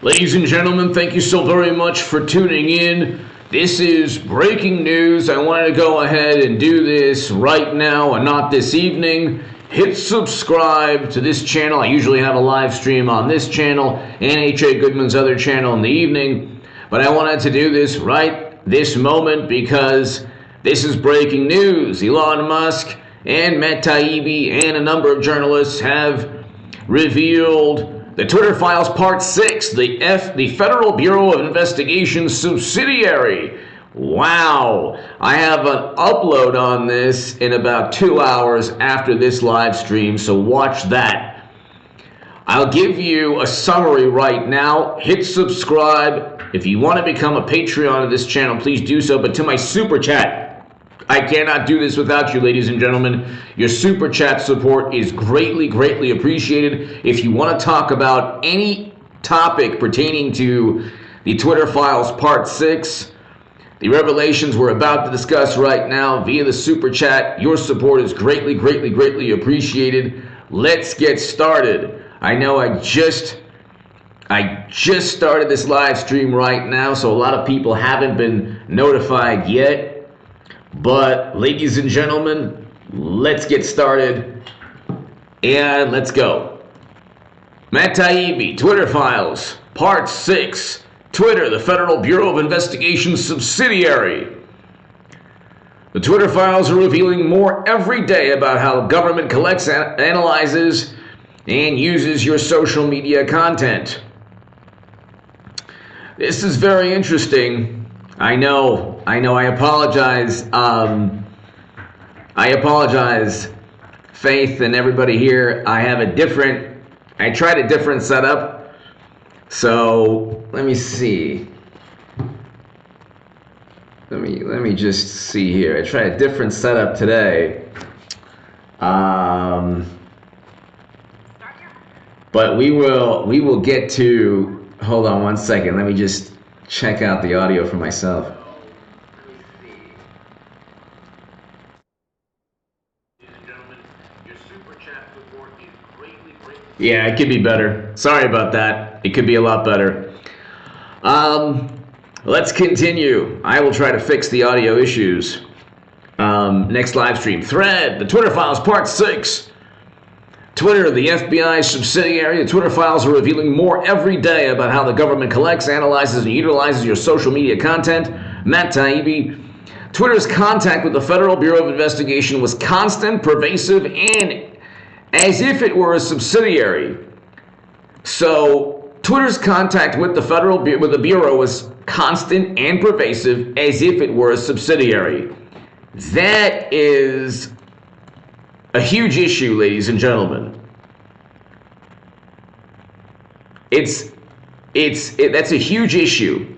Ladies and gentlemen, thank you so very much for tuning in. This is breaking news. I wanted to go ahead and do this right now and not this evening. Hit subscribe to this channel. I usually have a live stream on this channel and H.A. Goodman's other channel in the evening. But I wanted to do this right this moment because this is breaking news. Elon Musk and Matt Taibbi and a number of journalists have revealed the Twitter Files Part 6, the Federal Bureau of Investigation Subsidiary. Wow. I have an upload on this in about 2 hours after this live stream, so watch that. I'll give you a summary right now. Hit subscribe. If you want to become a Patreon of this channel, please do so. But to my Super Chat, I cannot do this without you, ladies and gentlemen. Your Super Chat support is greatly, greatly appreciated. If you want to talk about any topic pertaining to the Twitter Files Part 6, the revelations we're about to discuss right now via the Super Chat, your support is greatly, greatly, greatly appreciated. Let's get started. I know I just started this live stream right now, so a lot of people haven't been notified yet. But, ladies and gentlemen, let's get started, and let's go. Matt Taibbi, Twitter Files, Part 6, Twitter, the Federal Bureau of Investigation Subsidiary. The Twitter Files are revealing more every day about how government collects, analyzes, and uses your social media content. This is very interesting. I know, I apologize. I apologize, Faith and everybody here. I tried a different setup. So, let me see. Let me just see here. I tried a different setup today. But we will get to, hold on one second. Let me just check out the audio for myself. Yeah, it could be better. Sorry about that. It could be a lot better. Let's continue. I will try to fix the audio issues. Next live stream. Thread, the Twitter Files Part 6. Twitter, the FBI subsidiary. The Twitter Files are revealing more every day about how the government collects, analyzes, and utilizes your social media content. Matt Taibbi. Twitter's contact with the Federal Bureau of Investigation was constant, pervasive, and as if it were a subsidiary. So, Twitter's contact with the the Bureau was constant and pervasive, as if it were a subsidiary. That is a huge issue, ladies and gentlemen. That's a huge issue.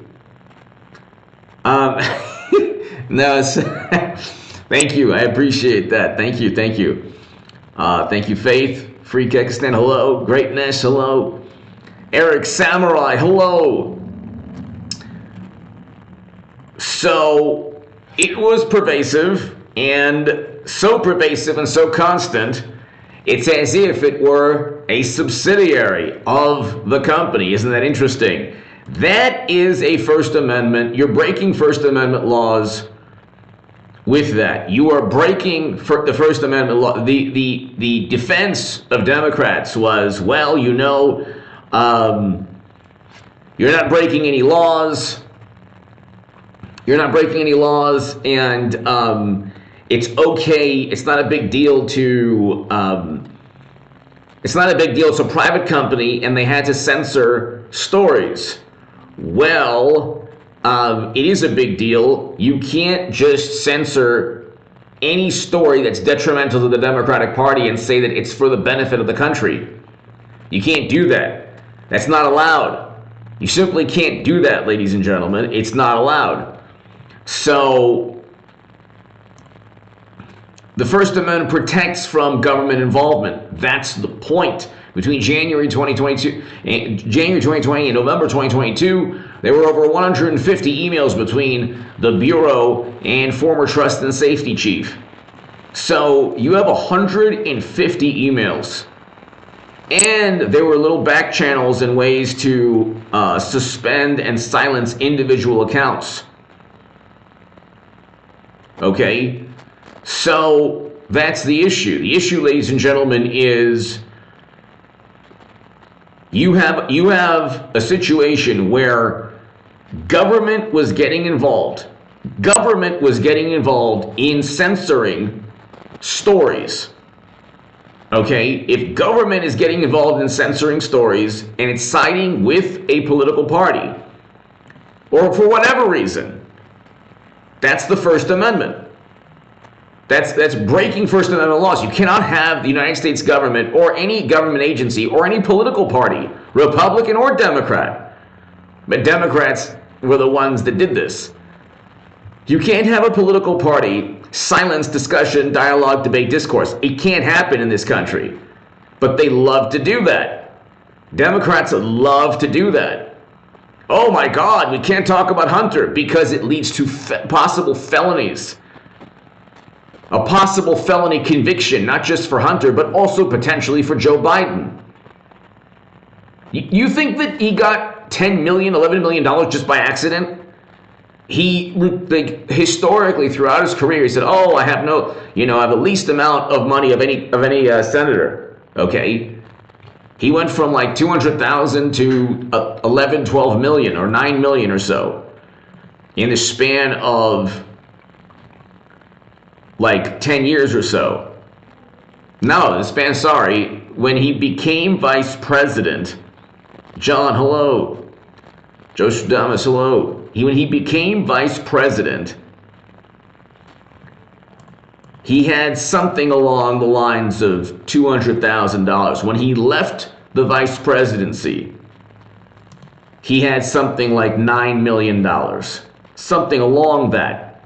No, thank you. I appreciate that. Thank you. Thank you, Faith. Free Kekistan, hello. Greatness, hello. Eric Samurai, hello. So it was pervasive, and so pervasive and so constant, it's as if it were a subsidiary of the company. Isn't that interesting? That is a First Amendment. You're breaking First Amendment laws with that. You are breaking the First Amendment law. The defense of Democrats was, well, you're not breaking any laws. You're not breaking any laws, and it's okay. It's not a big deal to. It's not a big deal. It's a private company, and they had to censor stories. Well, it is a big deal. You can't just censor any story that's detrimental to the Democratic Party and say that it's for the benefit of the country. You can't do that. That's not allowed. You simply can't do that, ladies and gentlemen. It's not allowed. So the First Amendment protects from government involvement. That's the point. Between January 2020 and November 2022, there were over 150 emails between the Bureau and former Trust and Safety Chief. So you have 150 emails And there were little back channels and ways to suspend and silence individual accounts. Okay? So that's the issue. The issue, ladies and gentlemen, is you have a situation where government was getting involved. Government was getting involved in censoring stories. Okay, if government is getting involved in censoring stories and it's siding with a political party, or for whatever reason, that's the First Amendment. That's breaking First Amendment laws. You cannot have the United States government or any government agency or any political party, Republican or Democrat, but Democrats were the ones that did this. You can't have a political party silence discussion, dialogue, debate, discourse. It can't happen in this country. But they love to do that. Democrats love to do that. Oh my God, we can't talk about Hunter because it leads to possible felonies. A possible felony conviction, not just for Hunter, but also potentially for Joe Biden. You think that he got $10 million, $11 million just by accident? He, like, historically throughout his career, he said, "Oh, I have no, I have the least amount of money of any senator." Okay, he went from like 200,000 to 11, 12 million or 9 million or so in the span of like 10 years or so. No, the span. Sorry, when he became vice president, John, hello, Joe Stradamus, hello. When he became vice president, he had something along the lines of $200,000. When he left the vice presidency, he had something like $9 million. Something along that.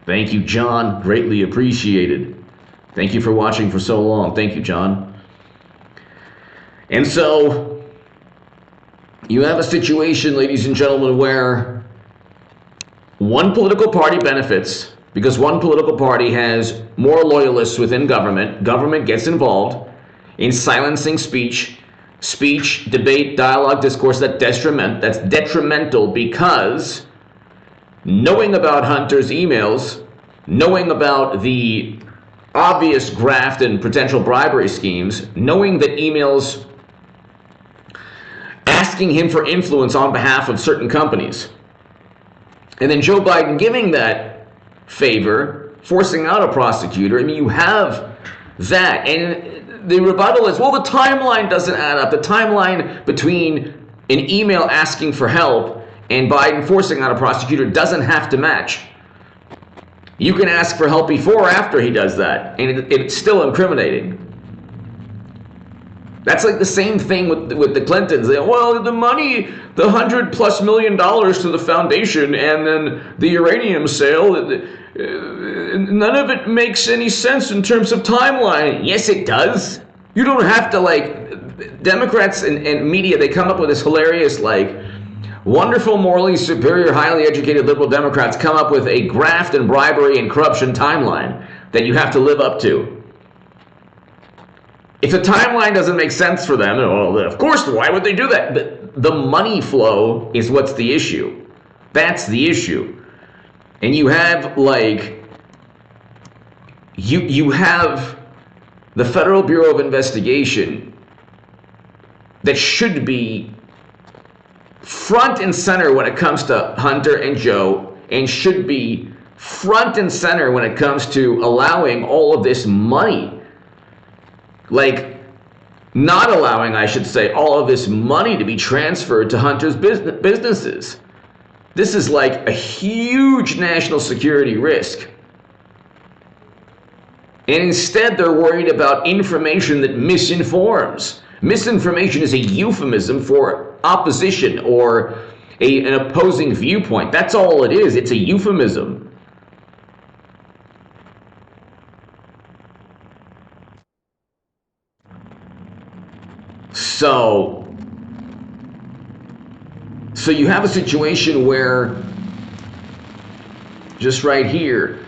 Thank you, John. Greatly appreciated. Thank you for watching for so long. Thank you, John. And so you have a situation, ladies and gentlemen, where one political party benefits because one political party has more loyalists within government. Government gets involved in silencing speech, debate, dialogue, discourse. That's detrimental because knowing about Hunter's emails, knowing about the obvious graft and potential bribery schemes, knowing that emails asking him for influence on behalf of certain companies. And then Joe Biden giving that favor, forcing out a prosecutor. I mean, you have that. And the rebuttal is, well, the timeline doesn't add up. The timeline between an email asking for help and Biden forcing out a prosecutor doesn't have to match. You can ask for help before or after he does that, and it's still incriminating. That's like the same thing with the Clintons. Well, the money, the $100+ million to the foundation, and then the uranium sale, none of it makes any sense in terms of timeline. Yes, it does. You don't have to, like, Democrats and media, they come up with this hilarious, like, wonderful, morally superior, highly educated liberal Democrats come up with a graft and bribery and corruption timeline that you have to live up to. If the timeline doesn't make sense for them, well, of course, why would they do that? But the money flow is what's the issue. That's the issue. And you have, like, you have the Federal Bureau of Investigation that should be front and center when it comes to Hunter and Joe, and should be front and center when it comes to allowing all of this money. Like, not allowing, I should say, all of this money to be transferred to Hunter's businesses. This is like a huge national security risk. And instead, they're worried about information that misinforms. Misinformation is a euphemism for opposition or an opposing viewpoint. That's all it is. It's a euphemism. So you have a situation where, just right here,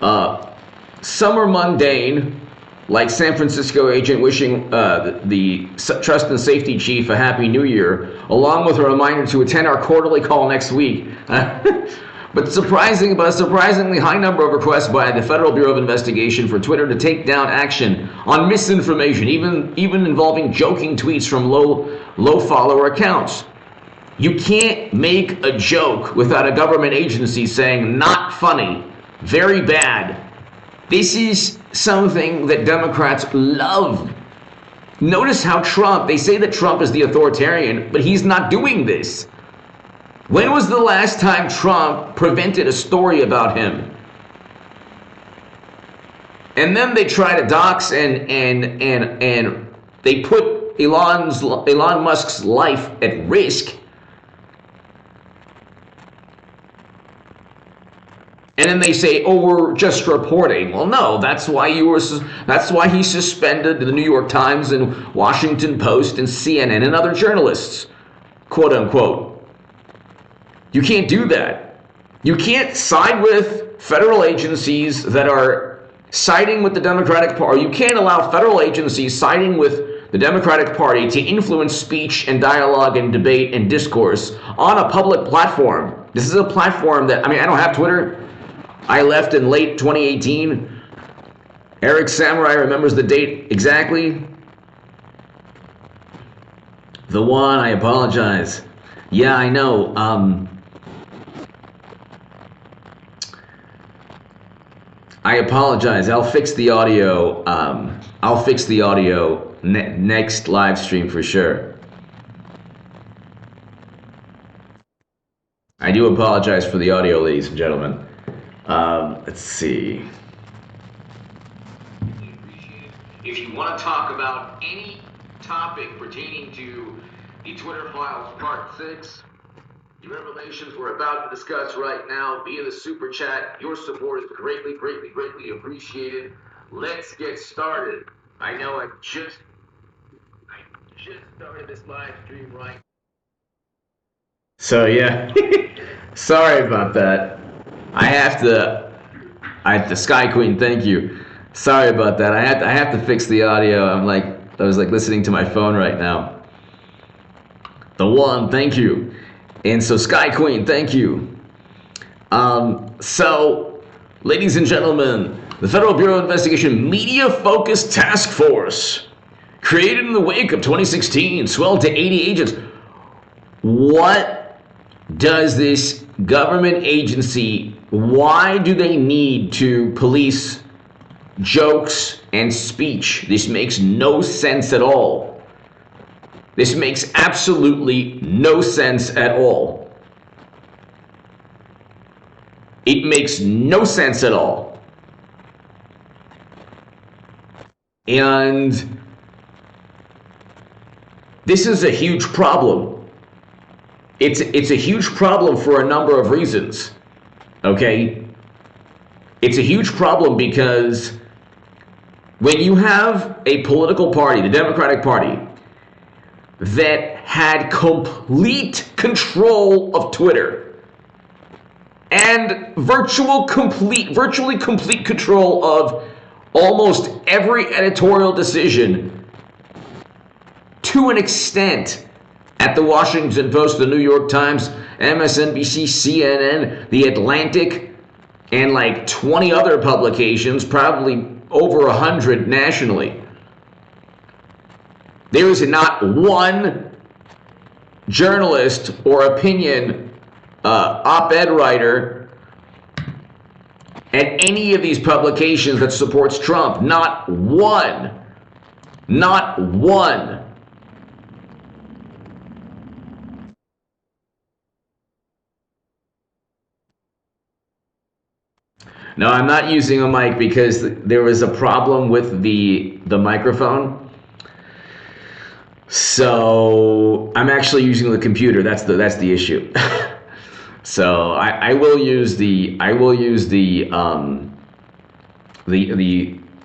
some are mundane, like San Francisco agent wishing the trust and safety chief a happy new year, along with a reminder to attend our quarterly call next week. But a surprisingly high number of requests by the Federal Bureau of Investigation for Twitter to take down action on misinformation, even involving joking tweets from low follower accounts. You can't make a joke without a government agency saying not funny, very bad. This is something that Democrats love. Notice how they say that Trump is the authoritarian, but he's not doing this. When was the last time Trump prevented a story about him? And then they try to dox and they put Elon Musk's life at risk. And then they say, "Oh, we're just reporting." Well, no, that's why he suspended the New York Times and Washington Post and CNN and other journalists, quote unquote. You can't do that. You can't side with federal agencies that are siding with the Democratic Party. You can't allow federal agencies siding with the Democratic Party to influence speech and dialogue and debate and discourse on a public platform. This is a platform that, I don't have Twitter. I left in late 2018. Eric Samurai remembers the date exactly. The one, I apologize. Yeah, I know. I apologize. I'll fix the audio. I'll fix the audio next live stream for sure. I do apologize for the audio, ladies and gentlemen. Let's see. If you want to talk about any topic pertaining to the Twitter Files Part 6, the revelations we're about to discuss right now via the Super Chat, your support is greatly appreciated. Let's get started. I know I just started this live stream right. So yeah, sorry about that. I have to Sky Queen, thank you. Sorry about that. I have to fix the audio. I was listening to my phone right now. The one, thank you. And so Sky Queen, thank you. So, ladies and gentlemen, the Federal Bureau of Investigation Media Focused Task Force, created in the wake of 2016, swelled to 80 agents. What does this government agency, why do they need to police jokes and speech? This makes no sense at all. This makes absolutely no sense at all. It makes no sense at all. And this is a huge problem. It's a huge problem for a number of reasons. Okay? It's a huge problem because when you have a political party, the Democratic Party, that had complete control of Twitter and virtually complete control of almost every editorial decision to an extent at the Washington Post, the New York Times, MSNBC, CNN, The Atlantic, and 20 other publications, probably over 100 nationally. There is not one journalist or opinion op-ed writer at any of these publications that supports Trump. Not one. Not one. No, I'm not using a mic because there was a problem with the microphone. So I'm actually using the computer. That's the issue. So I will use the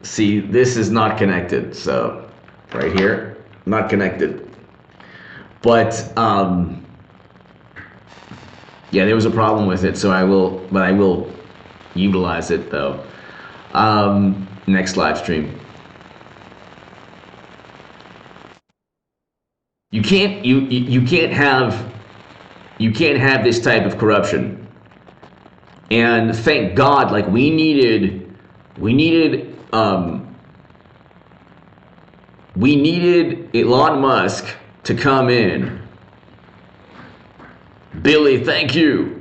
see, this is not connected. So right here, not connected. But yeah, there was a problem with it. So I will utilize it though. Next live stream. You can't have this type of corruption. And thank God, like we needed Elon Musk to come in. Billy, thank you.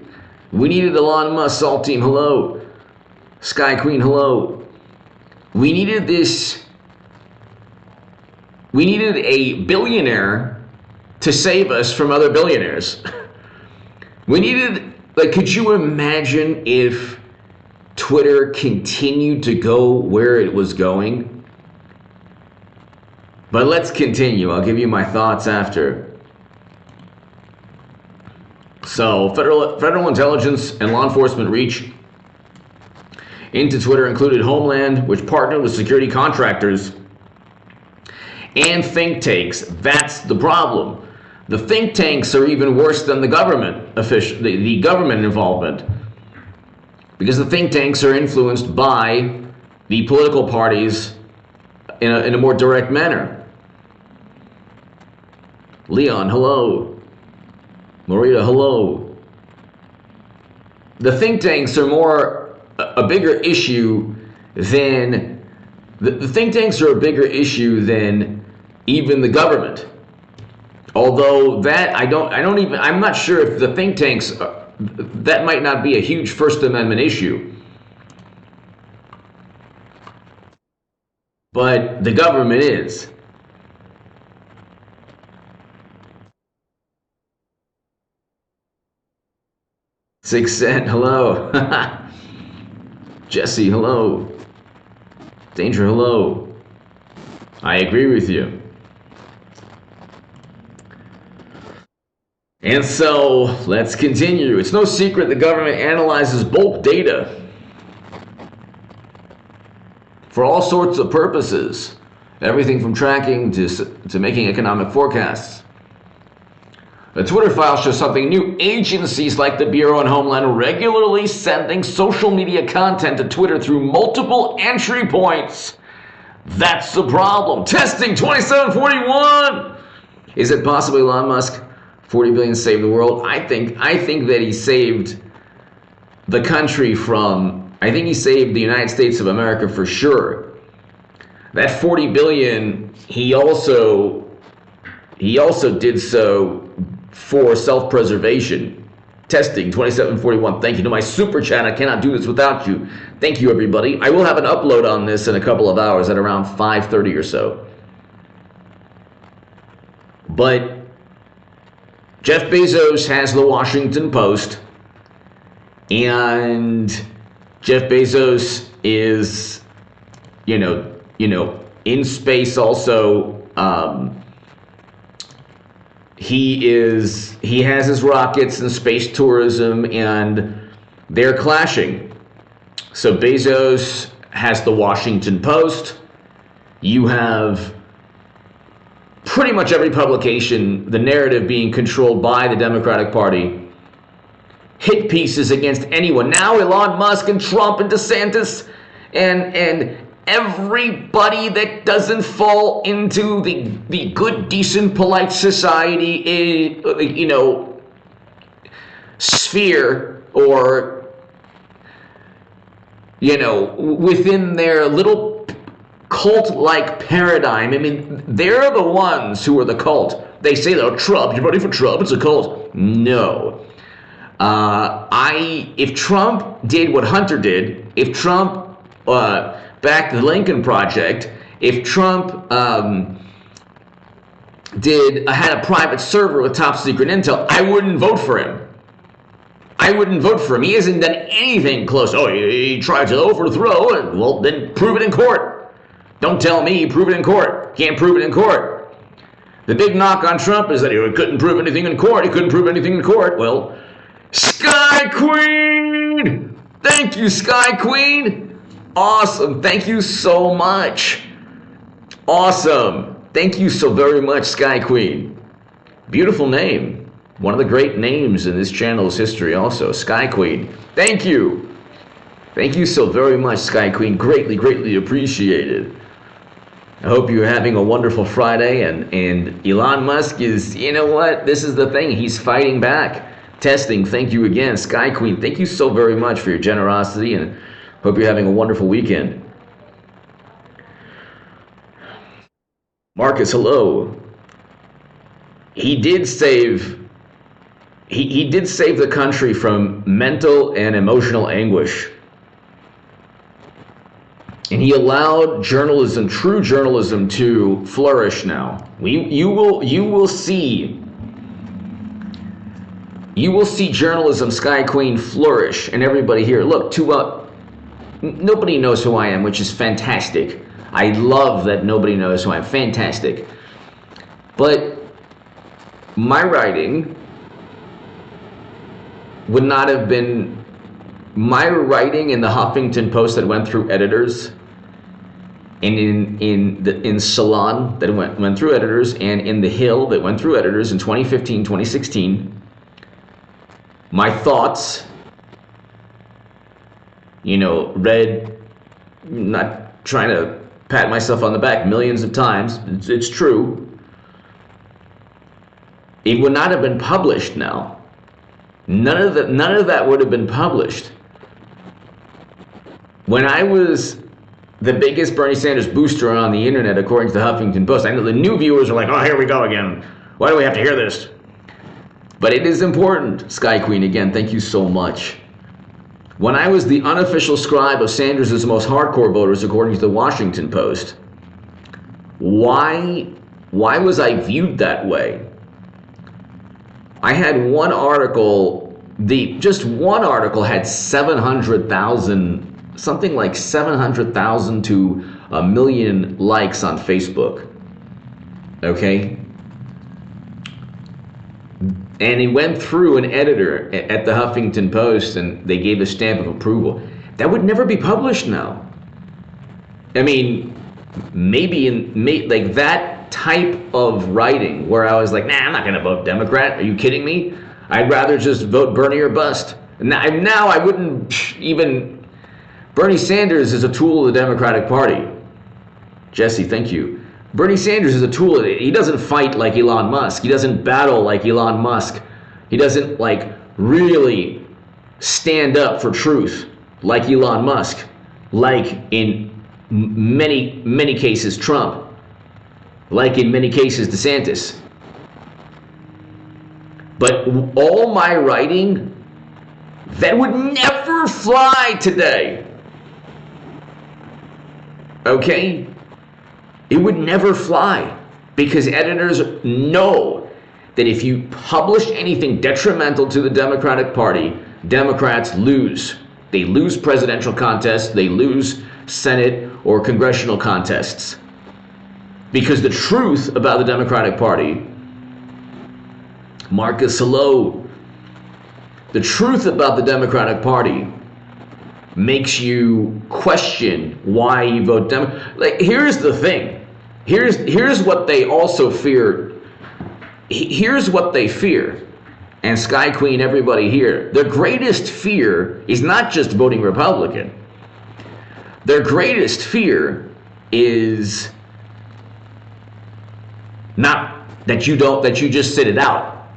We needed Elon Musk, Salt Team, hello. Sky Queen, hello. We needed a billionaire to save us from other billionaires. We needed, like, could you imagine if Twitter continued to go where it was going? But let's continue. I'll give you my thoughts after. So, federal intelligence and law enforcement reach into Twitter included Homeland, which partnered with security contractors and think tanks. That's the problem. The think tanks are even worse than the government the government involvement, because the think tanks are influenced by the political parties in a more direct manner. Leon, hello. Marita, hello. The think tanks are a bigger issue than the think tanks are a bigger issue than even the government. Although that I'm not sure if the think tanks that might not be a huge First Amendment issue. But the government is. Six Cent, hello. Jesse, hello. Danger, hello. I agree with you. And so, let's continue. It's no secret the government analyzes bulk data for all sorts of purposes. Everything from tracking to making economic forecasts. The Twitter file shows something new. Agencies like the Bureau and Homeland are regularly sending social media content to Twitter through multiple entry points. That's the problem. Testing 2741. Is it possibly Elon Musk 40 billion saved the world? I think that he saved the country from, I think he saved the United States of America for sure. That 40 billion, he also did so for self-preservation. Testing 2741. Thank you to my super chat. I cannot do this without you. Thank you, everybody. I will have an upload on this in a couple of hours at around 5:30 or so. But Jeff Bezos has the Washington Post, and Jeff Bezos is, in space also. He has his rockets and space tourism, and they're clashing. So Bezos has the Washington Post. You have pretty much every publication, the narrative being controlled by the Democratic Party. Hit pieces against anyone. Now Elon Musk and Trump and DeSantis and everybody that doesn't fall into the good, decent, polite society, sphere, or, within their little cult-like paradigm. I mean, they're the ones who are the cult. They say, "Oh, Trump, you're voting for Trump, it's a cult." No. If Trump did what Hunter did, if Trump backed the Lincoln Project, if Trump had a private server with top secret intel, I wouldn't vote for him. I wouldn't vote for him. He hasn't done anything close. Oh, he tried to overthrow, and well, then prove it in court. Don't tell me, prove it in court. Can't prove it in court. The big knock on Trump is that he couldn't prove anything in court. He couldn't prove anything in court. Well, Sky Queen! Thank you, Sky Queen! Awesome. Thank you so much. Awesome. Thank you so very much, Sky Queen. Beautiful name. One of the great names in this channel's history also, Sky Queen. Thank you. Thank you so very much, Sky Queen. Greatly, greatly appreciated. I hope you're having a wonderful Friday. And Elon Musk is, you know what? This is the thing. He's fighting back. Testing. Thank you again. Sky Queen, thank you so very much for your generosity, and hope you're having a wonderful weekend. Marcus, hello. He did save he did save the country from mental and emotional anguish. And he allowed journalism, true journalism, to flourish now. You will see journalism, Sky Queen, flourish, and everybody here. Look, nobody knows who I am, which is fantastic. I love that nobody knows who I am. Fantastic. But my writing would not have been my writing in the Huffington Post that went through editors, and in Salon that went through editors, and in The Hill that went through editors in 2015, 2016. My thoughts, read, not trying to pat myself on the back millions of times, it's true. It would not have been published now. None of that would have been published. When I was the biggest Bernie Sanders booster on the internet, according to the Huffington Post, I know the new viewers are like, oh, here we go again. Why do we have to hear this? But it is important, Sky Queen, again, thank you so much. When I was the unofficial scribe of Sanders' most hardcore voters, according to the Washington Post, why was I viewed that way? I had one article, just one article had 700,000, something like 700,000 to a million likes on Facebook. Okay? And it went through an editor at the Huffington Post, and they gave a stamp of approval. That would never be published now. I mean, maybe like that type of writing where I was like, nah, I'm not going to vote Democrat. Are you kidding me? I'd rather just vote Bernie or bust. Now I wouldn't even. Bernie Sanders is a tool of the Democratic Party. Jesse, thank you. Bernie Sanders is a tool. He doesn't fight like Elon Musk. He doesn't battle like Elon Musk. He doesn't really stand up for truth like Elon Musk, like in many cases Trump, like in many cases DeSantis. But all my writing, that would never fly today. Okay? It would never fly, because editors know that if you publish anything detrimental to the Democratic Party, Democrats lose. They lose presidential contests, they lose Senate or congressional contests. Because the truth about the Democratic Party, Marcus, hello, the truth about the Democratic Party makes you question why you vote Democrat. Here's the thing. Here's what they also fear. Here's what they fear. And Sky Queen, everybody here, their greatest fear is not just voting Republican. Their greatest fear is not that you just sit it out.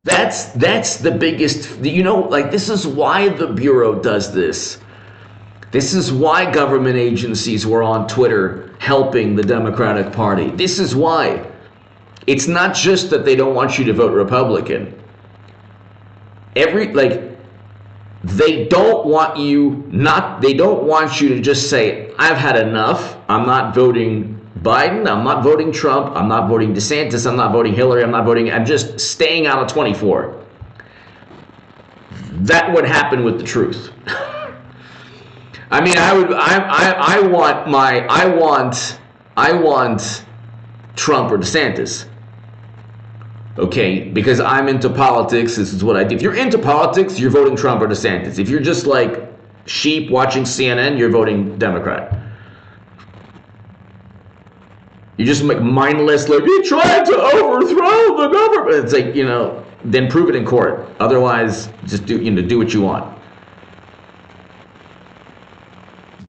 That's the biggest, this is why the Bureau does this. This is why government agencies were on Twitter helping the Democratic Party. This is why. It's not just that they don't want you to vote Republican. They don't want you to just say, I've had enough. I'm not voting Biden, I'm not voting Trump, I'm not voting DeSantis, I'm not voting Hillary, I'm just staying out of 24. That would happen with the truth. I mean, I want Trump or DeSantis. Okay, because I'm into politics, this is what I do. If you're into politics, you're voting Trump or DeSantis. If you're just like sheep watching CNN, you're voting Democrat. You're just mindless, you tried to overthrow the government. It's then prove it in court. Otherwise, just do what you want.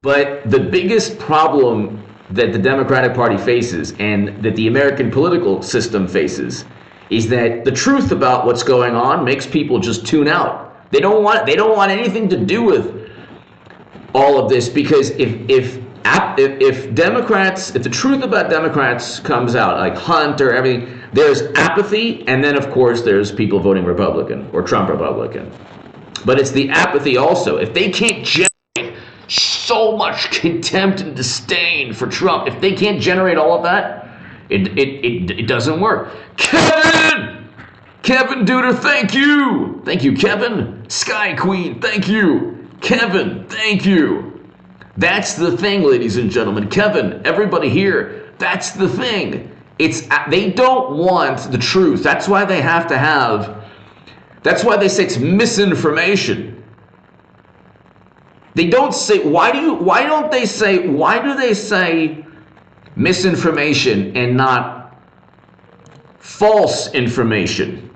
But the biggest problem that the Democratic Party faces and that the American political system faces is that the truth about what's going on makes people just tune out. They don't want anything to do with all of this, because if Democrats, if the truth about Democrats comes out, like Hunt or everything, there's apathy, and then of course there's people voting Republican or Trump Republican. But it's the apathy also. If they can't generate so much contempt and disdain for Trump, if they can't generate all of that, it doesn't work. Kevin Duder, thank you. Thank you, Kevin. Sky Queen, thank you. Kevin, thank you. That's the thing, ladies and gentlemen. Kevin, everybody here, that's the thing. They don't want the truth. That's why they have to have, that's why they say it's misinformation. They don't say, why do they say misinformation and not false information?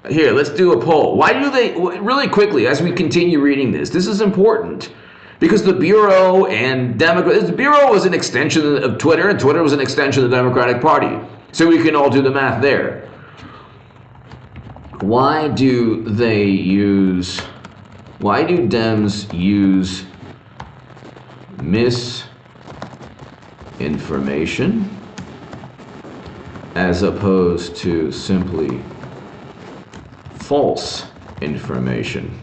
Here, let's do a poll. Why do they, really quickly, as we continue reading this is important, because the Bureau and the Bureau was an extension of Twitter, and Twitter was an extension of the Democratic Party. So we can all do the math there. Why do Dems use misinformation as opposed to simply false information?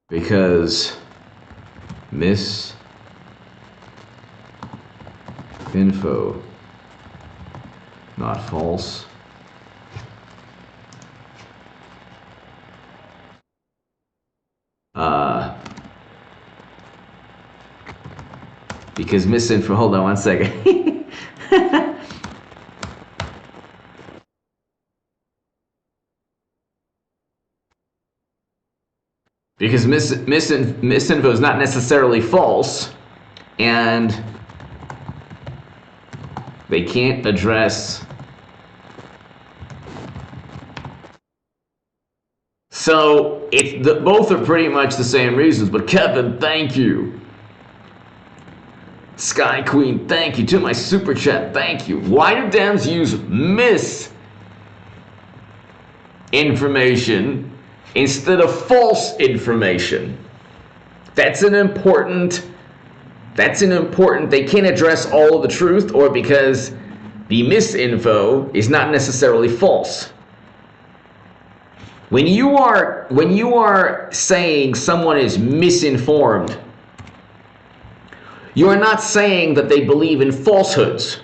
Because misinfo, not false. Because misinfo, hold on one second. Because misinfo is not necessarily false, and they can't address. So both are pretty much the same reasons. But Kevin, thank you. Sky Queen, thank you. To my super chat, thank you. Why do Dems use misinformation instead of false information? That's an important, they can't address all of the truth, or because the misinfo is not necessarily false. When you are saying someone is misinformed, you are not saying that they believe in falsehoods.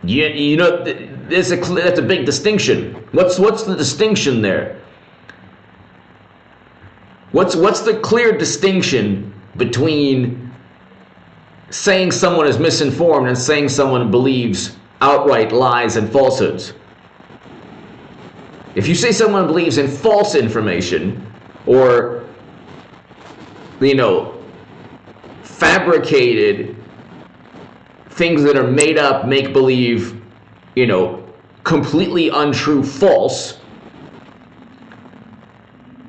You know, that's a big distinction. What's the distinction there? What's the clear distinction between saying someone is misinformed and saying someone believes outright lies and falsehoods? If you say someone believes in false information, or, you know, fabricated things that are made up, make believe, you know, completely untrue, false,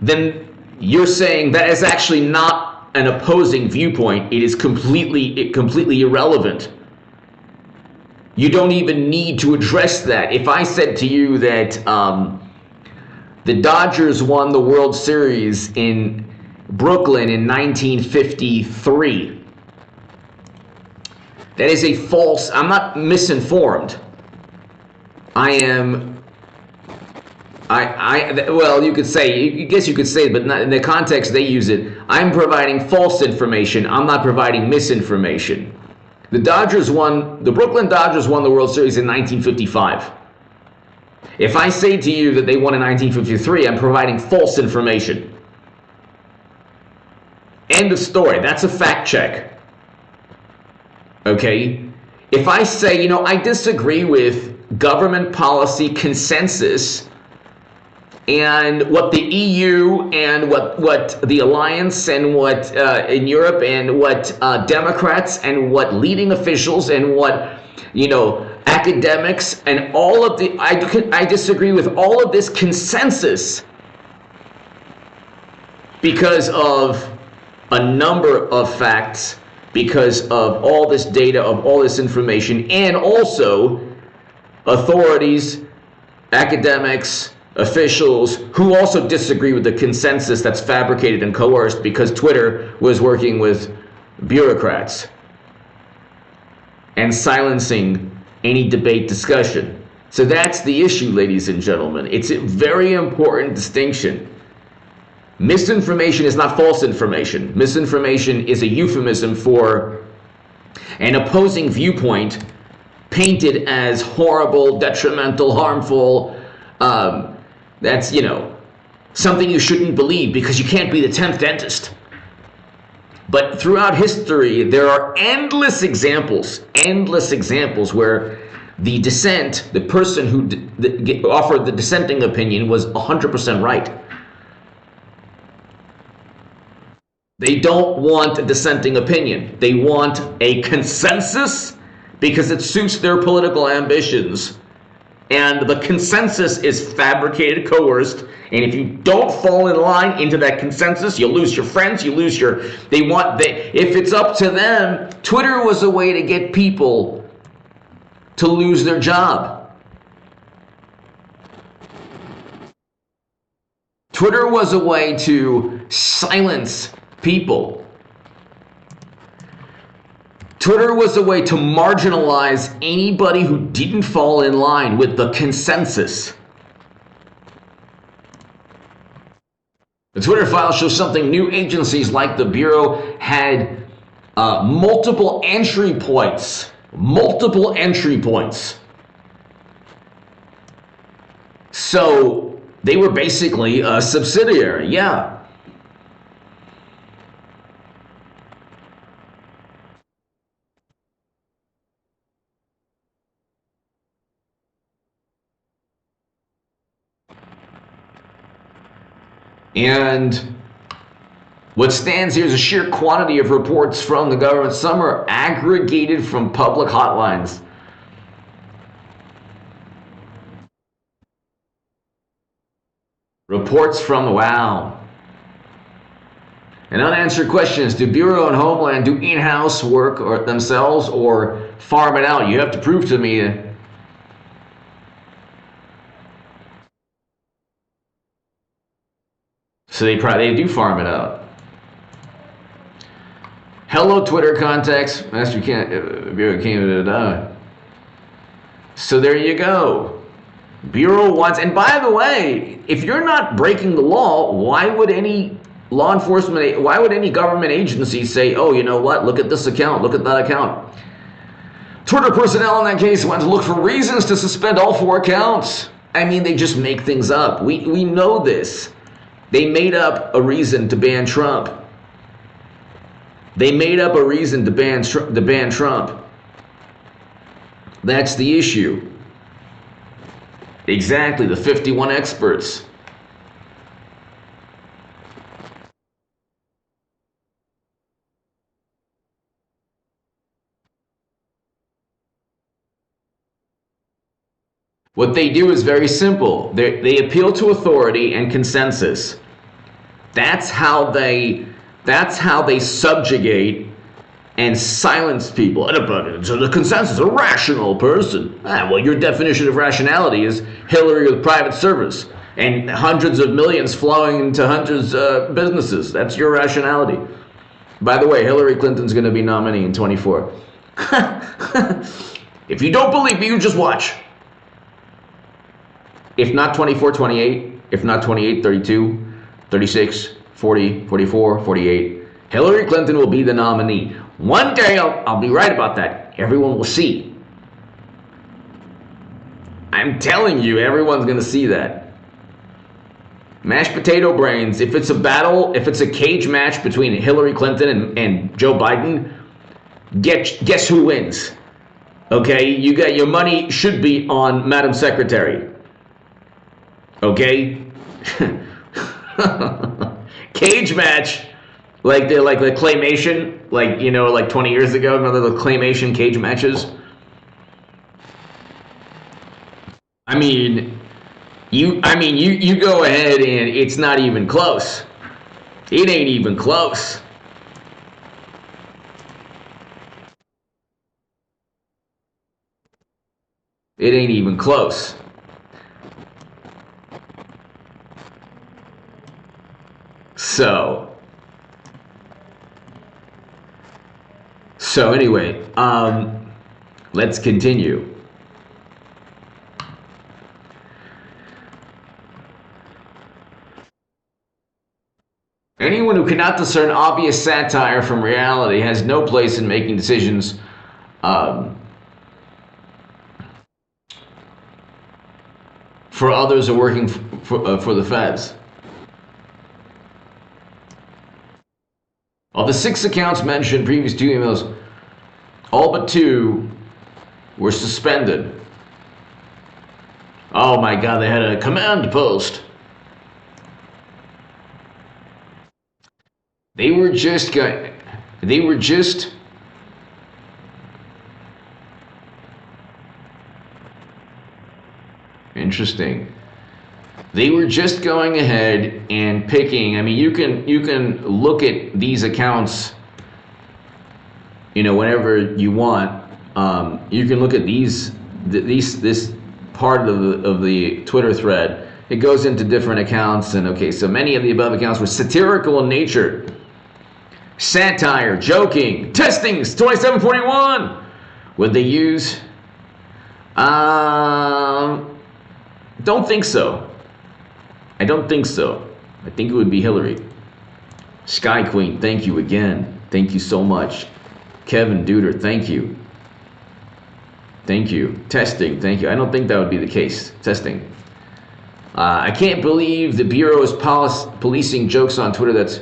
then you're saying that is actually not an opposing viewpoint. It is completely irrelevant. You don't even need to address that. If I said to you that the Dodgers won the World Series in Brooklyn in 1953, that is a false. I'm not misinformed. Well, you could say, I guess you could say, but not in the context they use it. I'm providing false information. I'm not providing misinformation. The Brooklyn Dodgers won the World Series in 1955. If I say to you that they won in 1953, I'm providing false information. End of story. That's a fact check. Okay? If I say, you know, I disagree with government policy consensus and what the EU and what the alliance and what in Europe and what Democrats and what leading officials and what, you know, academics and all of the, I disagree with all of this consensus. because of a number of facts, because of all this data, of all this information, and also authorities, academics, officials who also disagree with the consensus that's fabricated and coerced because Twitter was working with bureaucrats and silencing any debate discussion. So that's the issue, ladies and gentlemen. It's a very important distinction. Misinformation is not false information. Misinformation is a euphemism for an opposing viewpoint painted as horrible, detrimental, harmful. That's, something you shouldn't believe because you can't be the 10th dentist. But throughout history, there are endless examples where the dissent, the person who offered the dissenting opinion was 100% right. They don't want a dissenting opinion. They want a consensus because it suits their political ambitions. And the consensus is fabricated, coerced, and if you don't fall in line into that consensus, you lose your friends, you lose your... If it's up to them, Twitter was a way to get people to lose their job. Twitter was a way to silence people. Twitter was a way to marginalize anybody who didn't fall in line with the consensus. The Twitter file shows something new. Agencies like the Bureau had multiple entry points. So they were basically a subsidiary, yeah. And what stands here is a sheer quantity of reports from the government. Some are aggregated from public hotlines. Reports from, wow. And unanswered questions, do Bureau and Homeland do in-house work or themselves or farm it out? You have to prove to me. So they do farm it out. Hello, Twitter contacts. Master Bureau came. So there you go. Bureau wants, and by the way, if you're not breaking the law, why would any law enforcement, why would any government agency say, oh, you know what, look at this account, look at that account? Twitter personnel in that case went to look for reasons to suspend all 4 accounts. I mean, they just make things up. We know this. They made up a reason to ban Trump. They made up a reason to ban Trump. That's the issue. Exactly, the 51 experts. What they do is very simple. They appeal to authority and consensus. That's how they subjugate and silence people. So the consensus, a rational person. Well, your definition of rationality is Hillary with private servers and hundreds of millions flowing into hundreds of businesses. That's your rationality. By the way, Hillary Clinton's going to be nominee in 24. If you don't believe me, you just watch. If not 24, 28. If not 28, 32, 36, 40, 44, 48. Hillary Clinton will be the nominee. One day I'll be right about that. Everyone will see. I'm telling you, everyone's going to see that. Mashed potato brains. If it's a battle, if it's a cage match between Hillary Clinton and Joe Biden, guess who wins? Okay, you got your money should be on Madam Secretary. Okay? Cage match. Like the claymation, like 20 years ago, remember the claymation cage matches? I mean, you go ahead and it's not even close. It ain't even close. It ain't even close. So anyway, let's continue. Anyone who cannot discern obvious satire from reality has no place in making decisions for others or working for the feds. Of the 6 accounts mentioned, previous 2 emails, all but 2 were suspended. Oh my God, they had a command post. They were just interesting. They were just going ahead and picking. I mean, you can look at these accounts, whenever you want. You can look at this part of the Twitter thread. It goes into different accounts, and okay, so many of the above accounts were satirical in nature. Satire, joking, testings, 2741. Would they use? Don't think so. I don't think so. I think it would be Hillary. Sky Queen, thank you again. Thank you so much. Kevin Duder, thank you. Thank you. Testing, thank you. I don't think that would be the case. Testing. I can't believe the Bureau is policing jokes on Twitter. That's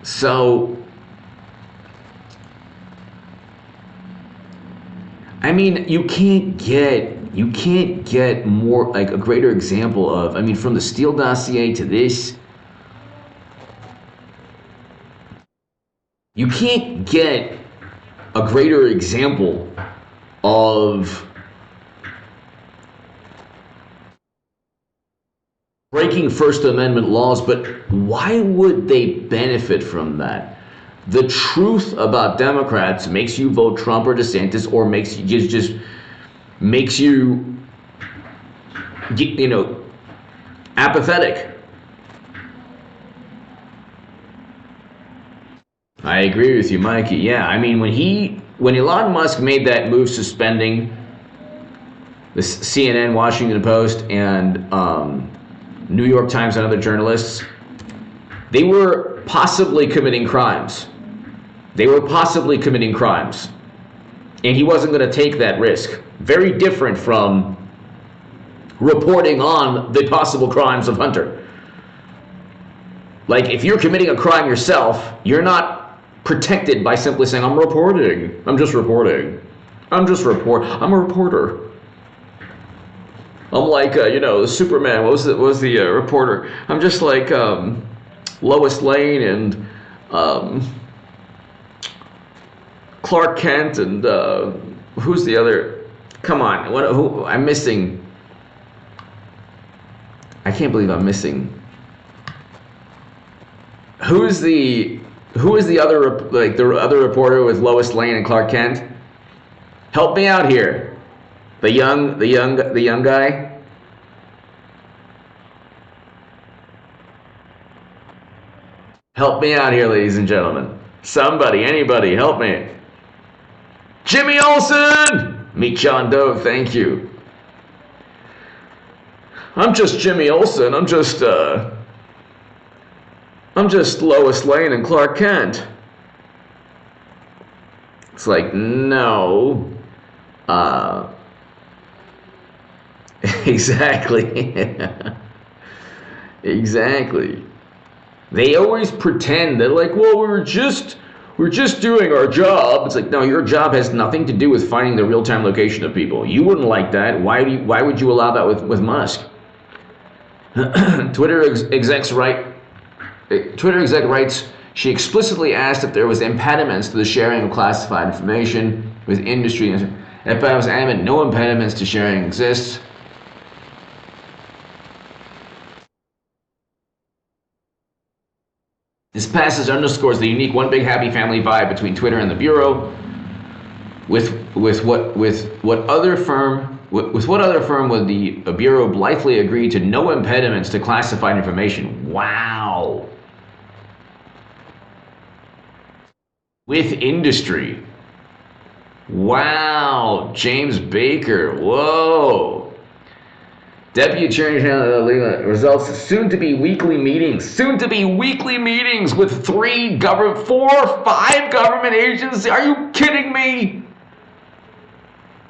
so. I mean, you can't get more, like, a greater example of, I mean, from the Steele dossier to this, you can't get a greater example of breaking First Amendment laws. But why would they benefit from that? The truth about Democrats makes you vote Trump or DeSantis, or makes you just makes you, apathetic. I agree with you, Mikey. Yeah, I mean, when Elon Musk made that move suspending the CNN, Washington Post, and New York Times and other journalists, they were possibly committing crimes. And he wasn't going to take that risk. Very different from reporting on the possible crimes of Hunter. Like, if you're committing a crime yourself, you're not protected by simply saying, I'm reporting. I'm a reporter. I'm like, Superman. What was the reporter? I'm just like Lois Lane and Clark Kent and who's the other? Come on, who I'm missing? I can't believe I'm missing. Who is the other, like, the other reporter with Lois Lane and Clark Kent? Help me out here. The young guy. Help me out here, ladies and gentlemen. Somebody, anybody, help me. Jimmy Olsen! Meet John Doe, thank you. I'm just Jimmy Olsen. I'm just Lois Lane and Clark Kent. It's like, no. Exactly. Exactly. They always pretend that, like, well, we're just doing our job. It's like, no, your job has nothing to do with finding the real-time location of people. You wouldn't like that. Why would you allow that with Musk? Twitter exec writes, she explicitly asked if there was impediments to the sharing of classified information with industry. If I was adamant, no impediments to sharing exists. This passage underscores the unique one big happy family vibe between Twitter and the Bureau. With what other firm would the Bureau blithely agree to no impediments to classified information? Wow. With industry. Wow. James Baker. Whoa. Deputy Attorney General results soon to be weekly meetings. Soon to be weekly meetings with 4 or 5 government agencies. Are you kidding me?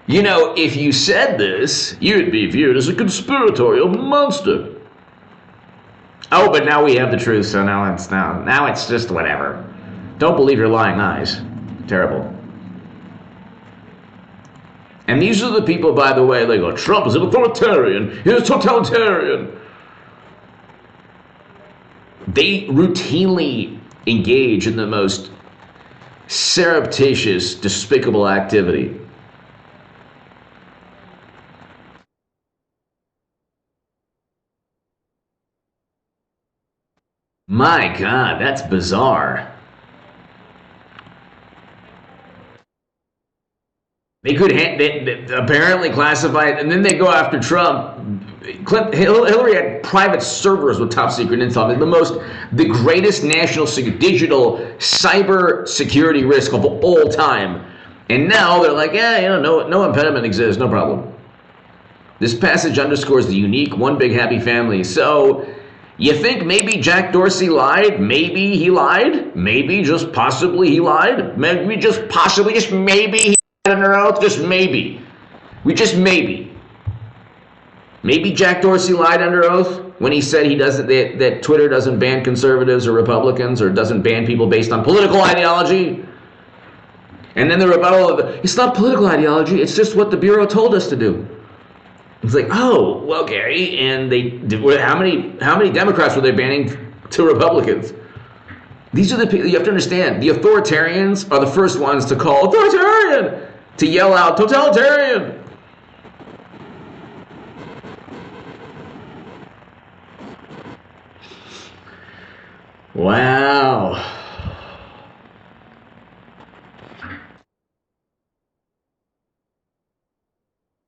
You know, if you said this, you'd be viewed as a conspiratorial monster. Oh, but now we have the truth, so now it's just whatever. Don't believe your lying eyes. Terrible. And these are the people, by the way, they go, Trump is an authoritarian, he's totalitarian. They routinely engage in the most surreptitious, despicable activity. My God, that's bizarre. They could they apparently classify it, and then they go after Trump. Hillary had private servers with top secret intel. The greatest national digital cyber security risk of all time. And now they're like, no impediment exists, no problem. This passage underscores the unique one big happy family. So you think maybe Jack Dorsey lied? Maybe he lied? Maybe just possibly he lied? Maybe just possibly, just maybe he under oath, just maybe. Maybe Jack Dorsey lied under oath when he said that Twitter doesn't ban conservatives or Republicans or doesn't ban people based on political ideology. And then the rebuttal of it's not political ideology, it's just what the Bureau told us to do. It's like, oh, well, Gary, and how many Democrats were they banning to Republicans? These are the people you have to understand. The authoritarians are the first ones to call authoritarian, to yell out totalitarian. Wow.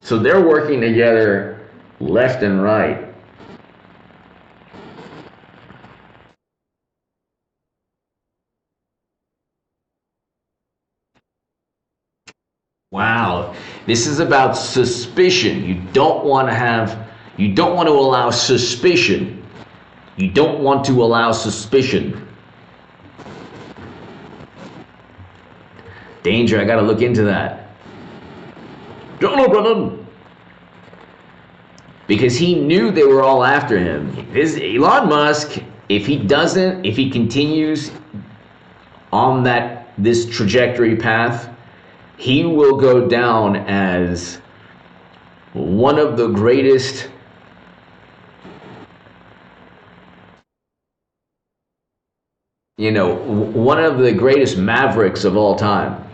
So they're working together left and right. Wow. This is about suspicion. You don't want to allow suspicion. You don't want to allow suspicion. Danger, I gotta look into that. Don't know, brother. Because he knew they were all after him. Elon Musk, if he continues on this trajectory path, he will go down as one of the greatest mavericks of all time.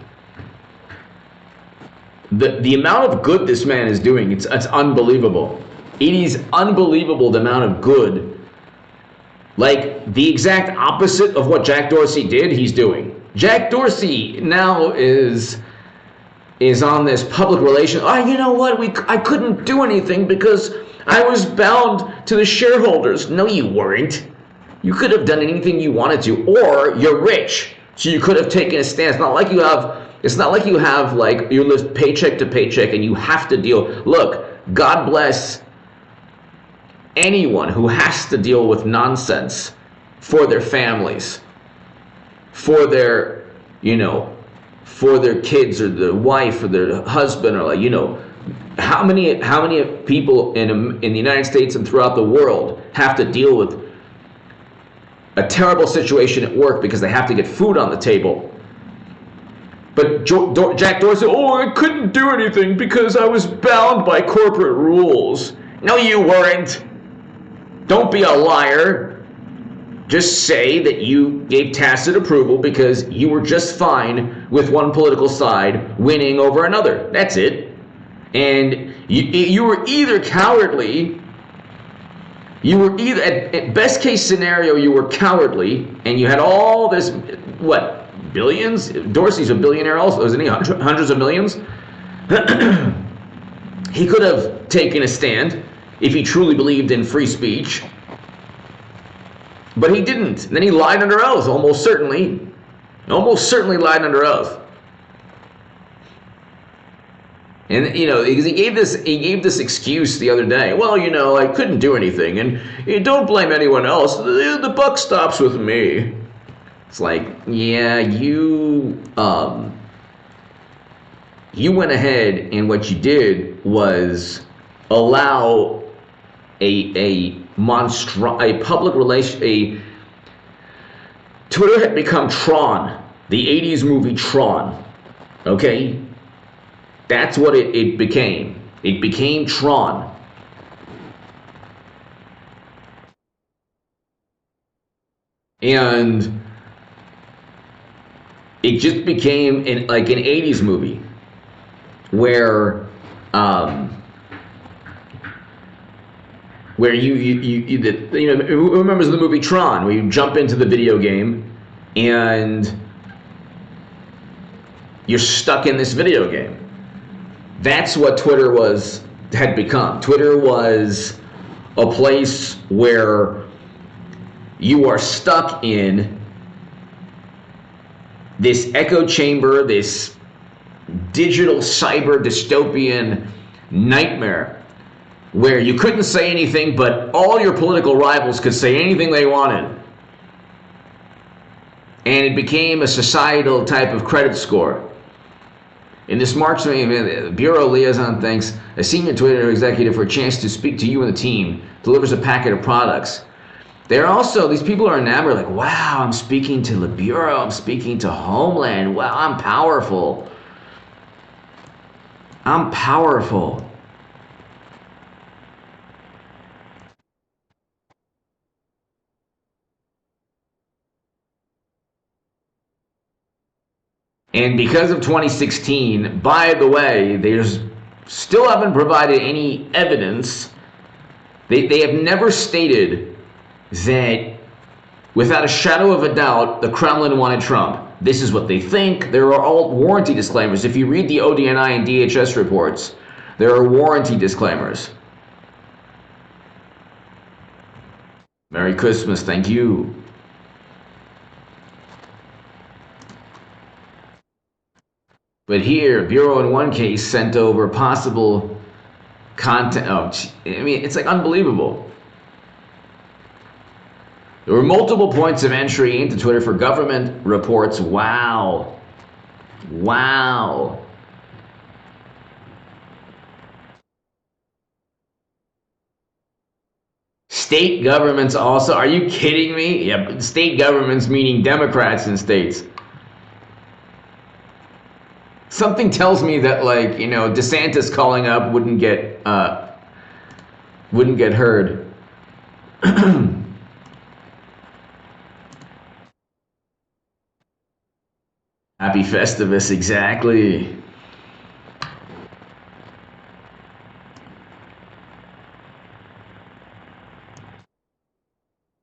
The amount of good this man is doing, it's unbelievable. It is unbelievable the amount of good. Like the exact opposite of what Jack Dorsey did, he's doing. Jack Dorsey now is on this public relations. You know what? I couldn't do anything because I was bound to the shareholders. No, you weren't. You could have done anything you wanted to, or you're rich, so you could have taken a stance. It's not like you have like you live paycheck to paycheck and you have to deal. Look, God bless anyone who has to deal with nonsense for their families, for their kids or their wife or their husband, or how many people in the United States and throughout the world have to deal with a terrible situation at work because they have to get food on the table. But Jack Dorsey, I couldn't do anything because I was bound by corporate rules. No, you weren't. Don't be a liar. Just say that you gave tacit approval because you were just fine with one political side winning over another. That's it. And you were either cowardly You were either, at best case scenario, you were cowardly and you had all this, what, billions? Dorsey's a billionaire also, isn't he? Hundreds of millions? He could have taken a stand if he truly believed in free speech, but he didn't. And then he lied under oath, almost certainly lied under oath. And because he gave this excuse the other day. Well, I couldn't do anything, and don't blame anyone else. The buck stops with me. It's like, yeah, you went ahead, and what you did was allow Twitter had become Tron, the 80s movie Tron. Okay? That's what it became. It became Tron. And it just became like an 80s movie where who remembers the movie Tron, where you jump into the video game and you're stuck in this video game. That's what Twitter had become. Twitter was a place where you are stuck in this echo chamber, this digital cyber dystopian nightmare where you couldn't say anything, but all your political rivals could say anything they wanted. And it became a societal type of credit score. In this March, the Bureau Liaison thanks a senior Twitter executive for a chance to speak to you and the team, delivers a packet of products. These people are enamored, like, wow, I'm speaking to the Bureau, I'm speaking to Homeland, wow, I'm powerful. I'm powerful. And because of 2016, by the way, they still haven't provided any evidence. They have never stated that, without a shadow of a doubt, the Kremlin wanted Trump. This is what they think. There are all warranty disclaimers. If you read the ODNI and DHS reports, there are warranty disclaimers. Merry Christmas, thank you. But here, Bureau in one case sent over possible content. Oh, it's like unbelievable. There were multiple points of entry into Twitter for government reports. Wow. Wow. State governments also. Are you kidding me? Yeah, state governments meaning Democrats in states. Something tells me that, DeSantis calling up wouldn't get heard. Happy Festivus, exactly.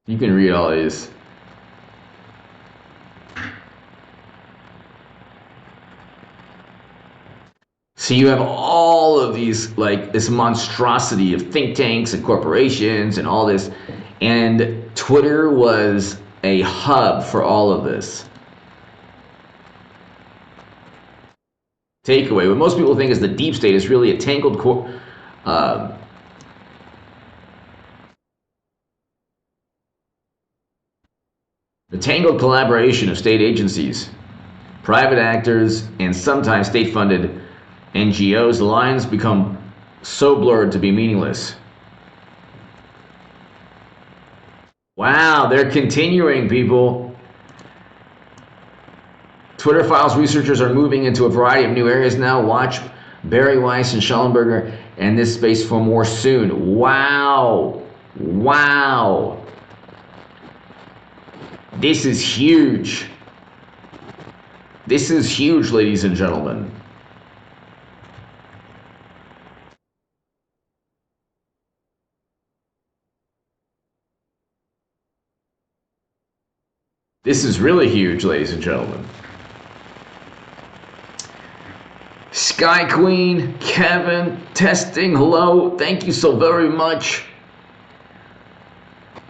You can read all these. So you have all of these, this monstrosity of think tanks and corporations and all this, and Twitter was a hub for all of this. Takeaway: what most people think is the deep state is really a tangled the tangled collaboration of state agencies, private actors, and sometimes state-funded NGOs. The lines become so blurred to be meaningless. Wow, they're continuing, people. Twitter Files researchers are moving into a variety of new areas now. Watch Barry Weiss and Schellenberger and this space for more soon. Wow. Wow. This is huge. This is huge, ladies and gentlemen. This is really huge, ladies and gentlemen. Sky Queen, Kevin, testing, hello. Thank you so very much.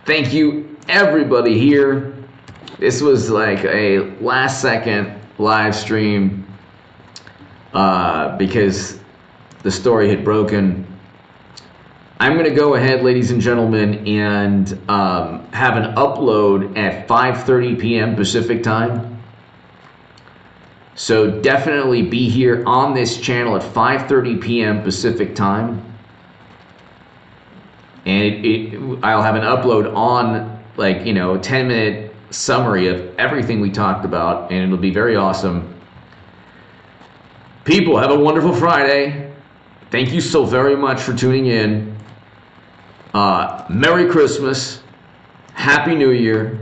Thank you, everybody here. This was like a last second live stream because the story had broken. I'm going to go ahead, ladies and gentlemen, and have an upload at 5:30 p.m. Pacific time. So definitely be here on this channel at 5:30 p.m. Pacific time. And I'll have an upload on, like, 10-minute summary of everything we talked about, and it'll be very awesome. People, have a wonderful Friday. Thank you so very much for tuning in. Merry Christmas, Happy New Year.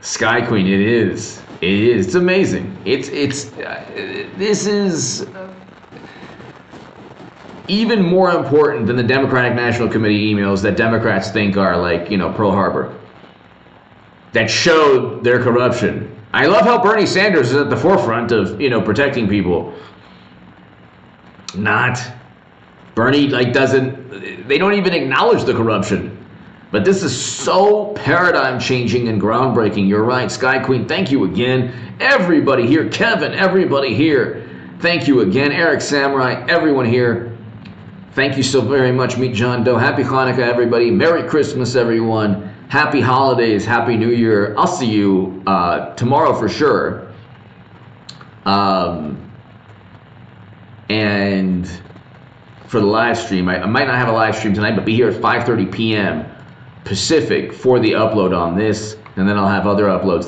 Sky Queen, it is. It's amazing. This is even more important than the Democratic National Committee emails that Democrats think are like, Pearl Harbor, that showed their corruption. I love how Bernie Sanders is at the forefront of, protecting people. Not. Bernie they don't even acknowledge the corruption. But this is so paradigm changing and groundbreaking. You're right, Sky Queen, thank you again. Everybody here, Kevin, everybody here, thank you again. Eric Samurai, everyone here, thank you so very much. Meet John Doe. Happy Hanukkah, everybody. Merry Christmas, everyone. Happy holidays, Happy New Year. I'll see you tomorrow for sure. And for the live stream, I might not have a live stream tonight, but be here at 5:30 p.m. Pacific for the upload on this, and then I'll have other uploads